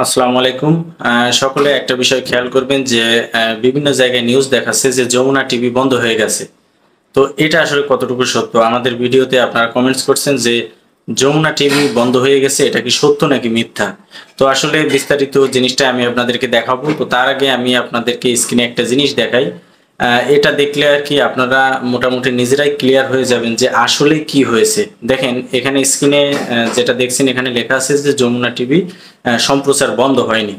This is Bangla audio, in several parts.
আসসালামু আলাইকুম। সকলে একটা বিষয় খেয়াল করবেন যে বিভিন্ন জায়গায় নিউজ দেখাচ্ছে যে যমুনা টিভি বন্ধ হয়ে গেছে। তো এটা আসলে কতটুকু সত্য? আমাদের ভিডিওতে আপনারা কমেন্টস করছেন যে যমুনা টিভি বন্ধ হয়ে গেছে, এটা কি সত্য নাকি মিথ্যা? তো আসলে বিস্তারিত জিনিসটা আমি আপনাদেরকে দেখাবো। তো তার আগে আমি আপনাদেরকে স্ক্রিনে একটা জিনিস দেখাই। এটা দেখলে আরকি আপনারা মোটামুটি নিজেরাই ক্লিয়ার হয়ে যাবেন যে আসলে কি হয়েছে। দেখেন এখানে স্ক্রিনে যেটা দেখছেন এখানে লেখা আছে যে যমুনা টিভি সম্প্রচার বন্ধ হয়নি।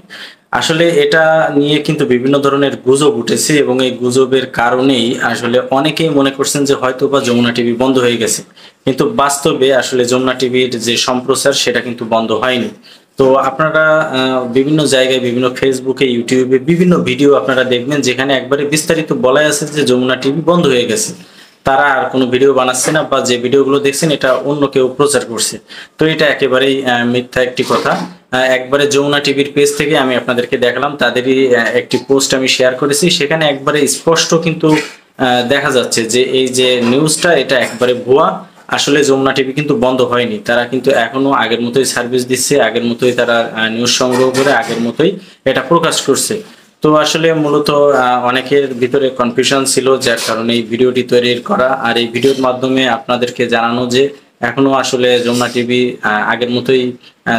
আসলে এটা নিয়ে কিন্তু বিভিন্ন ধরনের গুজব উঠেছে এবং এই গুজবের কারণেই আসলে অনেকেই মনে করছেন যে হয়তোবা যমুনা টিভি বন্ধ হয়ে গেছে। কিন্তু বাস্তবে আসলে যমুনা টিভির যে সম্প্রচার সেটা কিন্তু বন্ধ হয়নি। তো আপনারা বিভিন্ন জায়গায় বিভিন্ন ফেসবুকে, ইউটিউবে বিভিন্ন ভিডিও আপনারা দেখবেন যেখানে একবারে বিস্তারিত বলাই আছে যে যমুনা টিভি বন্ধ হয়ে গেছে। তারা আর কোনো ভিডিও বানাচ্ছে না বা যে ভিডিওগুলো দেখছেন এটা অন্য কেউ প্রচার করছে। তো এটা একেবারেই মিথ্যা একটি কথা। একবারে যমুনা টিভির পেজ থেকে আমি আপনাদেরকে দেখালাম তাদেরই একটি পোস্ট আমি শেয়ার করেছি। সেখানে একবারে স্পষ্ট কিন্তু দেখা যাচ্ছে যে এই যে নিউজটা এটা একবারে ভুয়া। আসলে যমুনা টিভি কিন্তু বন্ধ হয়নি। তারা কিন্তু এখনো আগের মতোই সার্ভিস দিচ্ছে, আগের মতোই তারা নিউজ সংগ্রহ করে আগের মতোই এটা প্রকাশ করছে। তো আসলে মূলত অনেকের ভিতরে কনফিউশন ছিল যার কারণে এই ভিডিওটি তৈরির করা। আর এই ভিডিওর মাধ্যমে আপনাদেরকে জানানো যে এখনো আসলে যমুনা টিভি আগের মতোই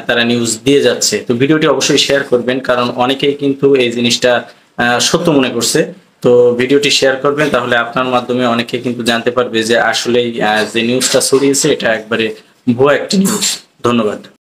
তারা নিউজ দিয়ে যাচ্ছে। তো ভিডিওটি অবশ্যই শেয়ার করবেন কারণ অনেকেই কিন্তু এই জিনিসটা সত্য মনে করছে। তো ভিডিওটি শেয়ার করবেন তাহলে আপনার মাধ্যমে অনেকে কিন্তু জানতে পারবে যে আসলেই যে নিউজটা ছড়িয়েছে এটা একবারে ভুয়া একটি নিউজ। ধন্যবাদ।